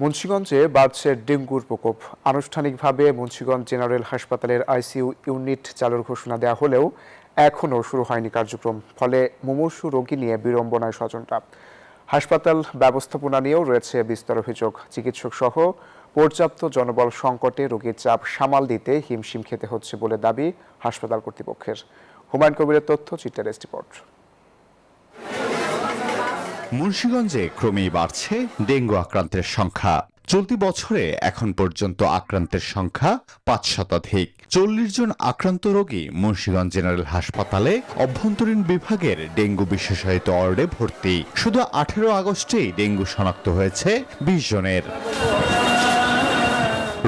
মুন্সিগঞ্জে বাড়ছে ডেঙ্গুর প্রকোপ। আনুষ্ঠানিকভাবে মুন্সিগঞ্জ জেনারেল হাসপাতালের আইসিইউ ইউনিট চালুর ঘোষণা দেওয়া হলেও এখনও শুরু হয়নি কার্যক্রম। ফলে মুমূর্ষু রোগী নিয়ে বিড়ম্বনায় স্বজনরা। হাসপাতাল ব্যবস্থাপনা নিয়েও রয়েছে বিস্তর অভিযোগ। চিকিৎসক সহ পর্যাপ্ত জনবল সংকটে রোগীর চাপ সামাল দিতে হিমশিম খেতে হচ্ছে বলে দাবি হাসপাতাল কর্তৃপক্ষের। হুমায়ুন কবিরের তথ্য, চিত্রের রিপোর্ট। মুন্সিগঞ্জে ক্রমেই বাড়ছে ডেঙ্গু আক্রান্তের সংখ্যা। চলতি বছরে এখন পর্যন্ত আক্রান্তের সংখ্যা ৫ শতাধিক। ৪০ জন আক্রান্ত রোগী মুন্সিগঞ্জ জেনারেল হাসপাতালে অভ্যন্তরীণ বিভাগের ডেঙ্গু বিশেষায়িত ওয়ার্ডে ভর্তি। শুধু ১৮ আগস্টেই ডেঙ্গু শনাক্ত হয়েছে ২০ জনের।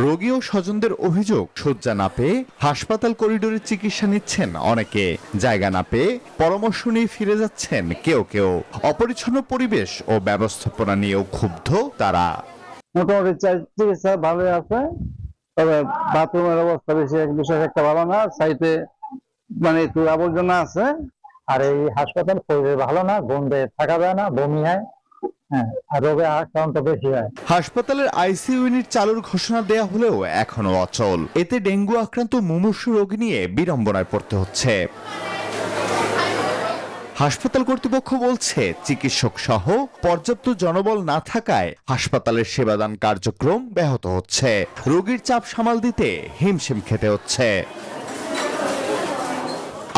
রোগী ও স্বজনদের অভিযোগ, শয্যা না পেয়ে হাসপাতাল করিডোরে চিকিৎসা নিচ্ছেন অনেকে, জায়গা না পেয়ে পরামর্শ নিয়ে ফিরে যাচ্ছেন কেউ কেউ। অপরিচ্ছন্ন পরিবেশ ও ব্যবস্থাপনা নিয়েও ক্ষুব্ধ তারা। মোটামুটি চিকিৎসা ভালোই আছে, তবে বাথরুমের অবস্থা বিশেষ একটা ভালো না। সাইডে মানে একটু আবর্জনা আছে। আর এই হাসপাতাল পরিবেশ ভালো না, গন্ধে থাকা যায় না, বমি হয়, আর রোগে আক্রান্ত বেশি হয়। হাসপাতালের আইসিইউ ইউনিট চালুর ঘোষণা দেয়া হলেও এখনো অচল। এতে ডেঙ্গু আক্রান্ত মুমূর্ষু রোগী নিয়ে বিড়ম্বনায় পড়তে হচ্ছে। হাসপাতাল কর্তৃপক্ষ বলছে, চিকিৎসক সহ পর্যাপ্ত জনবল না থাকায় হাসপাতালের সেবাদান কার্যক্রম ব্যাহত হচ্ছে। রোগীর চাপ সামাল দিতে হিমশিম খেতে হচ্ছে।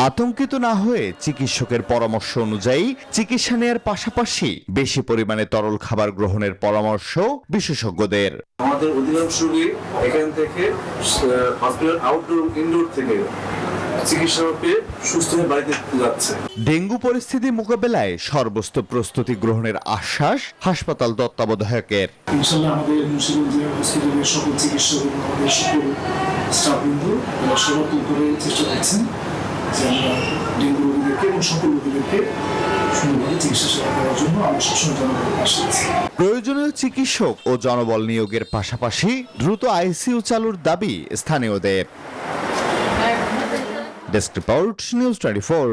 আতঙ্কিত না হয়ে চিকিৎসকের পরামর্শ অনুযায়ী চিকিৎসা নেয়ার পাশাপাশি বেশি পরিমাণে তরল খাবার গ্রহণের পরামর্শ বিশেষজ্ঞদের। আমাদের অধিকাংশ রোগী এখান থেকে হসপিটাল আউটডোর ইনডোর থেকে চিকিৎসা পেয়ে সুস্থ হয়ে বাড়িতে যাচ্ছে। ডেঙ্গু পরিস্থিতি মোকাবেলায় সর্বোচ্চ প্রস্তুতি গ্রহণের আশ্বাস হাসপাতাল তত্ত্বাবধায়কের। ইনশাআল্লাহ আমাদের মুন্সিগঞ্জের হসপিটালের সকল চিকিৎসক এবং আমাদের সকল স্টাফবৃন্দ সর্বোত্তম করে চেষ্টা করছেন যে আমরা ডেঙ্গু রোগীদেরকে এবং সকল রোগীদেরকে সুন্দরভাবে চিকিৎসা সেবা দেওয়ার জন্য আমরা সবসময় জনগণের পাশে আছি। প্রয়োজনীয় চিকিৎসক ও জনবল নিয়োগের পাশাপাশি দ্রুত আইসিইউ চালুর দাবি স্থানীয়দের। Desk report, news 24।